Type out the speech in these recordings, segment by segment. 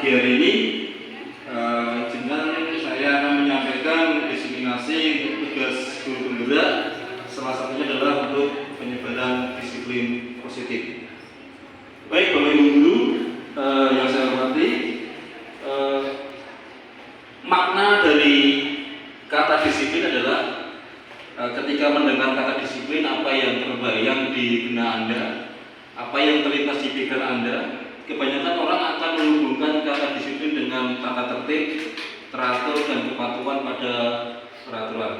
pagi hari ini saya akan menyampaikan diseminasi tugas guru penggerak, salah satunya adalah untuk penyebaran disiplin positif. Baik Bapak Ibu guru yang saya hormati, makna dari kata disiplin adalah ketika mendengar kata disiplin, apa yang terbayang di benak Anda, apa yang terlintas di pikiran Anda. Kebanyakan orang akan menghubungkan kata disiplin dengan tata tertib, teratur, dan kepatuhan pada peraturan.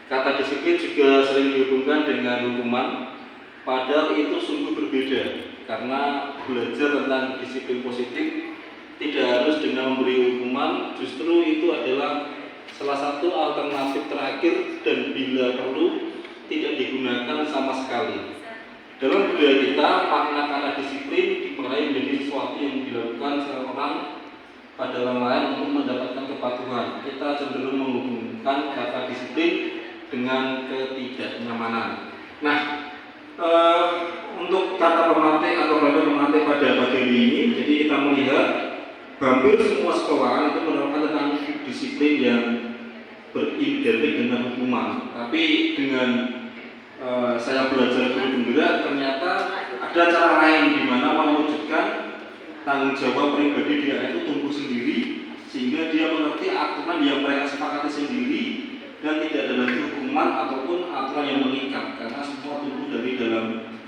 Kata disiplin juga sering dihubungkan dengan hukuman, padahal itu sungguh berbeda, karena belajar tentang disiplin positif tidak harus dengan memberi hukuman, justru itu adalah salah satu alternatif terakhir dan bila perlu tidak digunakan sama sekali. Dalam budaya kita, makna kata disiplin dimaknai menjadi sesuatu yang dilakukan seseorang pada orang lain untuk mendapatkan kepatuhan. Kita cenderung menghubungkan kata disiplin dengan ketidaknyamanan. Nah, untuk kata pemantik atau kata pemantik pada bagian ini, jadi kita melihat hampir semua sekolah itu menerapkan tentang disiplin yang beridentik dengan hukuman. Tapi dengan saya belajar guru penggerak, ternyata ada cara lain di mana mewujudkan tanggung jawab pribadi dia itu tumbuh sendiri, sehingga dia mengerti aturan yang mereka sepakati sendiri dan tidak ada lagi hukuman ataupun aturan yang mengikat, karena semua tumbuh dari dalam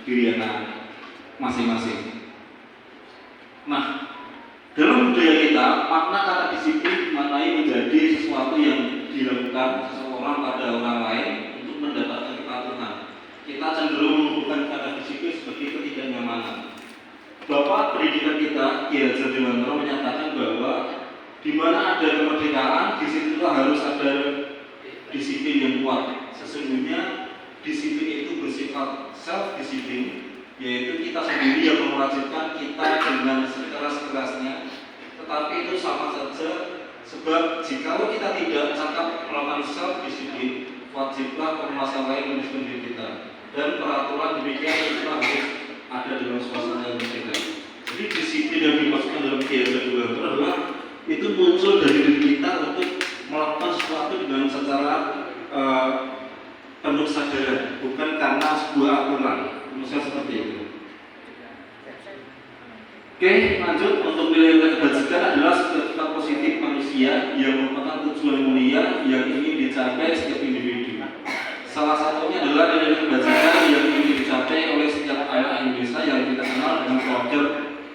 diri anak masing-masing. Nah, dalam budaya kita, makna kata disiplin dimaknai menjadi sesuatu yang dilakukan seseorang pada orang lain untuk mendapatkan kepatuhan. Kita cenderung menghubungkan kata disiplin sebagai ketidaknyamanan. Bapak pendidikan kita, Kiai Hajar Dewantara, menyatakan bahwa di mana ada kemerdekaan, di situ harus ada disiplin yang kuat. Sesungguhnya disiplin itu bersifat self-disiplin, yaitu kita sendiri yang mewajibkan kita dengan sekeras-kerasnya. Tetapi itu sama saja, sebab jika kita tidak cakap melakukan self-disiplin, wajiblah permasalahan manajemen diri kita, dan peraturan demikian itu harus ada dalam suasana yang berbeda. Jadi disiplin yang dimaksudkan dalam Kiai Hajar Dewantara adalah itu muncul dari diri kita untuk melakukan sesuatu dengan secara penuh kesadaran, bukan karena sebuah aturan. Misalnya seperti itu. Oke, lanjut. Untuk nilai kebajikan adalah sifat positif manusia yang merupakan tujuan mulia yang ingin dicapai setiap individu. Salah satunya adalah nilai kebajikan yang ingin dicapai oleh setiap anak Indonesia yang kita kenal dengan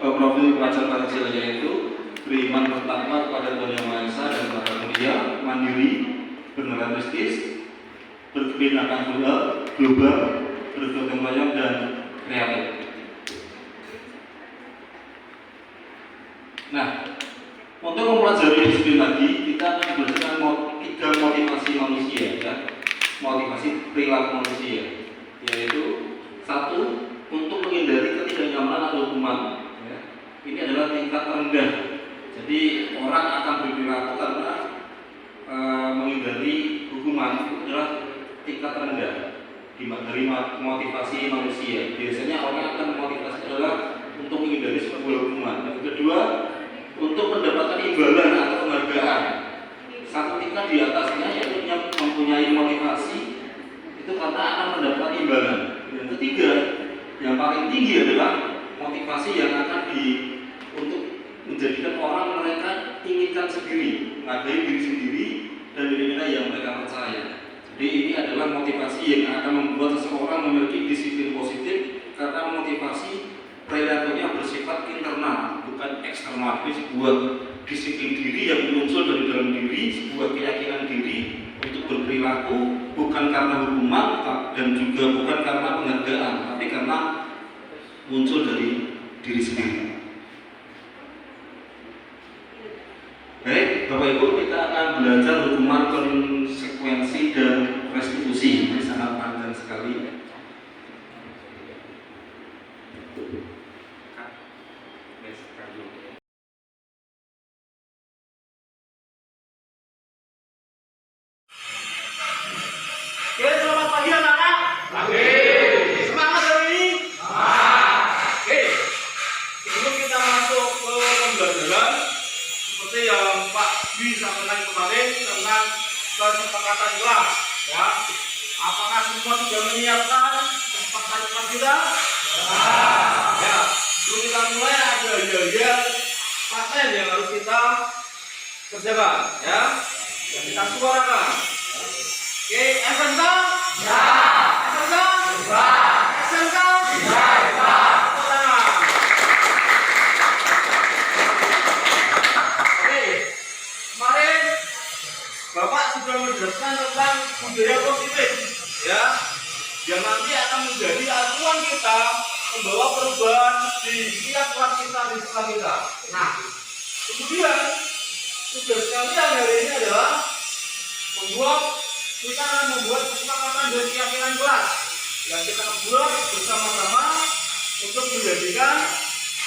profil pelajar Pancasila, yaitu beriman bertakwa kepada Tuhan Yang Maha Esa dan Maha Mulia, mandiri, bernasionalistis, berkebinekaan global, bergotong royong, dan kreatif. Nah, untuk mempelajari disiplin tadi, kita akan belajar tiga motivasi manusia, ya. Motivasi perilaku manusia, yaitu satu, untuk menghindari ketidaknyamanan atau hukuman, ya. Ini adalah tingkat rendah. Jadi orang akan berperilaku karena menghindari hukuman, itu adalah tingkat rendah dari motivasi manusia. Biasanya orang akan motivasi adalah untuk menghindari sebuah hukuman. Yang kedua, untuk mendapatkan imbalan atau penghargaan. Satu tingkat di atasnya, yaitu mempunyai motivasi itu karena akan mendapat imbalan. Yang ketiga, yang paling tinggi adalah motivasi yang akan untuk menjadikan orang mereka inginkan sendiri, menghargai diri sendiri dan nilai-nilai yang mereka percaya. Jadi ini adalah motivasi yang akan membuat seseorang memiliki disiplin positif, karena motivasi perilakunya bersifat internal, bukan eksternal. Ini sebuah disiplin diri yang muncul dari dalam diri, sebuah keyakinan diri untuk berperilaku bukan karena hukuman dan juga bukan karena penghargaan, tapi karena muncul dari diri sendiri. Baik, Bapak Ibu, kita akan belajar hukuman, konsekuensi, dan restitusi. Ini sangat panjang sekali. Oke, selamat pagi anak-anak. Pagi. Semangat hari ini? Semangat. Oke. Sebelum kita masuk ke pembelajaran, seperti yang Pak Dwi sampaikan kemarin tentang kesepakatan kelas, ya. Apakah semua sudah menyiapkan kesepakatan kelas kita? Ya. Sebelum kita mulai ada hal-hal paten yang harus kita kerjakan, ya. Dan kita suarakan. Oke, SMK? Ya. SMK? Ya. SMK? Ya. Oke, kemarin Bapak sudah menjelaskan tentang budaya positif, ya, yang nanti akan menjadi acuan kita membawa perubahan di setiap kelas kita, di sekolah kita. Nah, kemudian tugas kalian hari ini adalah kita akan membuat kesepakatan dan keyakinan kelas yang kita buat bersama-sama untuk menjadikan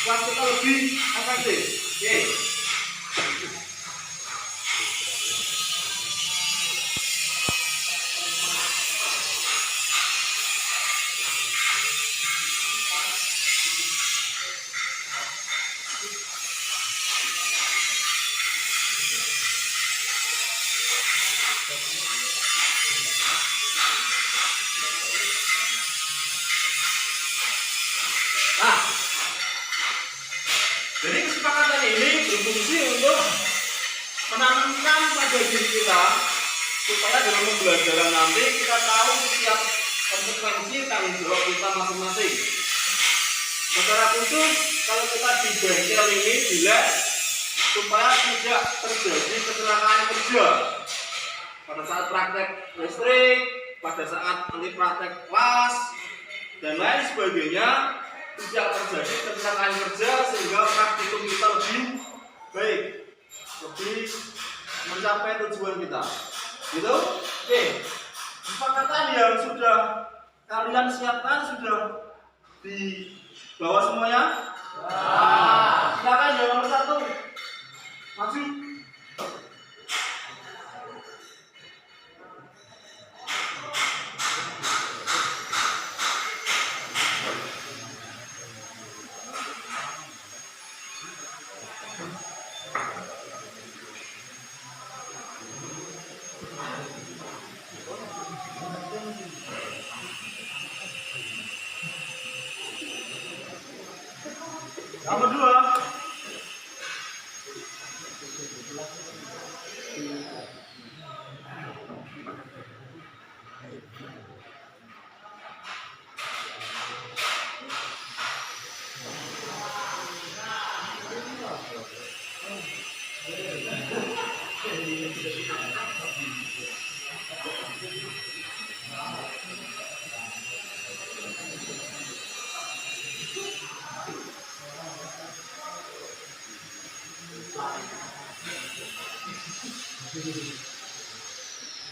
kelas kita lebih efektif. Oke. Nah, jadi kesepakatan ini berfungsi untuk menanamkan pada diri kita supaya dalam pembelajaran nanti kita tahu setiap konsekuensi tanggung jawab kita masing-masing. Secara khusus kalau kita di bengkel ini bila supaya tidak terjadi kecelakaan kerja pada saat praktek listrik, pada saat nanti praktek kelas dan lain sebagainya, tidak terjadi kecelakaan kerja sehingga praktikum kita lebih baik, lebih mencapai tujuan kita. Gitu? Oke. Kesepakatan yang sudah kalian siapkan sudah di bawah semuanya? Ya. Silakan yang nomor 1. Maju. Nomor 2.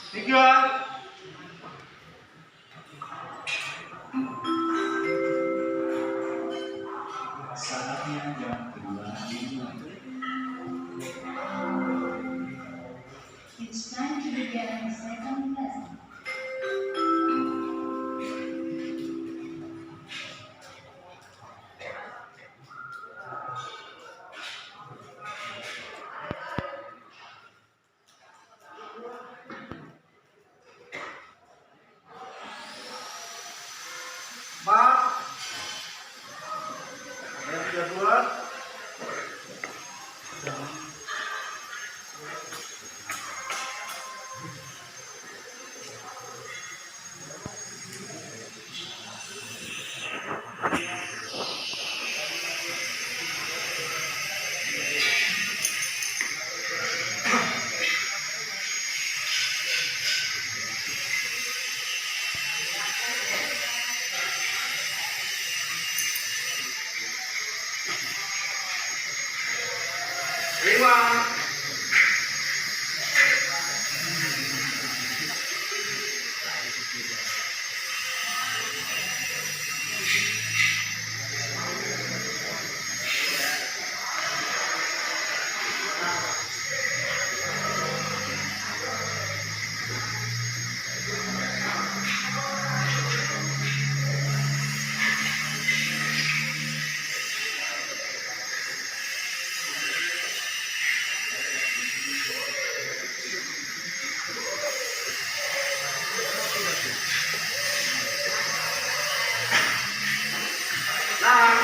Tiga. Saatnya yang kedua dimulai. It's time to begin the second lesson. Firman. Nah,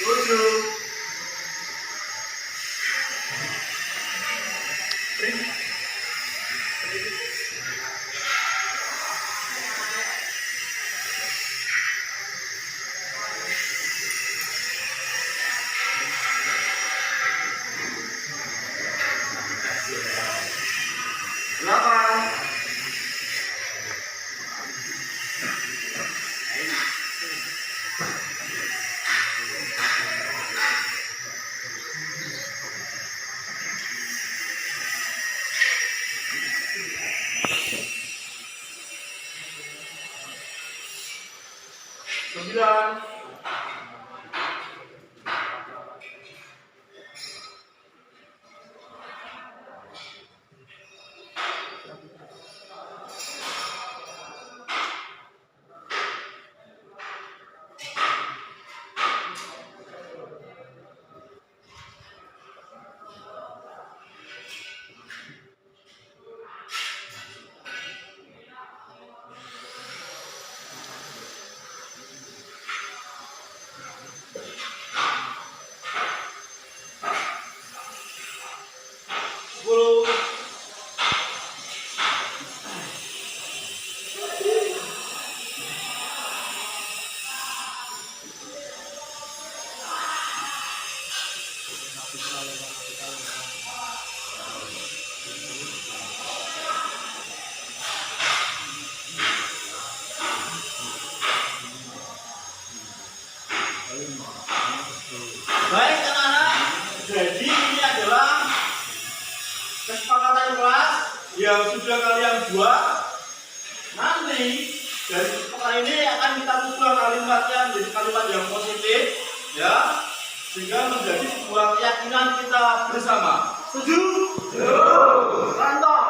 tujuh. Delapan. Sembilan. Sepuluh. Baik anak-anak, jadi ini adalah kesepakatan kelas yang sudah kalian buat. Nanti dari kesepakatan ini akan kita ubah kalimatnya menjadi kalimat yang positif, ya, sehingga menjadi sebuah keyakinan kita bersama. Setuju? Setuju. Contoh,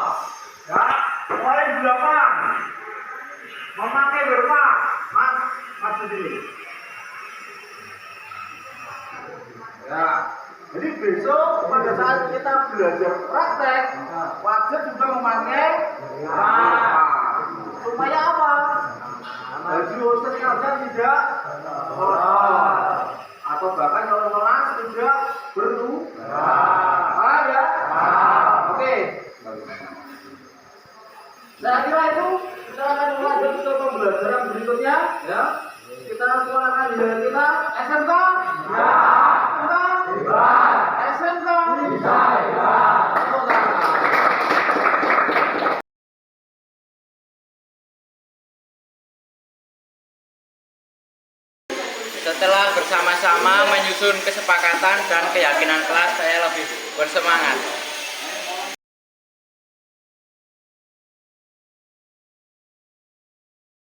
ya, poin 8 memakai verba. Mas sendiri. Ya, jadi besok pada saat kita belajar praktek, wajib juga memakai supaya apa? Baju Ustaz kalian tidak atau bahkan kalau kelas tidak paham ya? Oke. Saya kira itu kita akan lanjut ke pembelajaran berikutnya, ya. Kita sekolahkan di kita SMK. Ya. SMK. Bisa. Setelah bersama-sama menyusun kesepakatan dan keyakinan kelas, saya lebih bersemangat.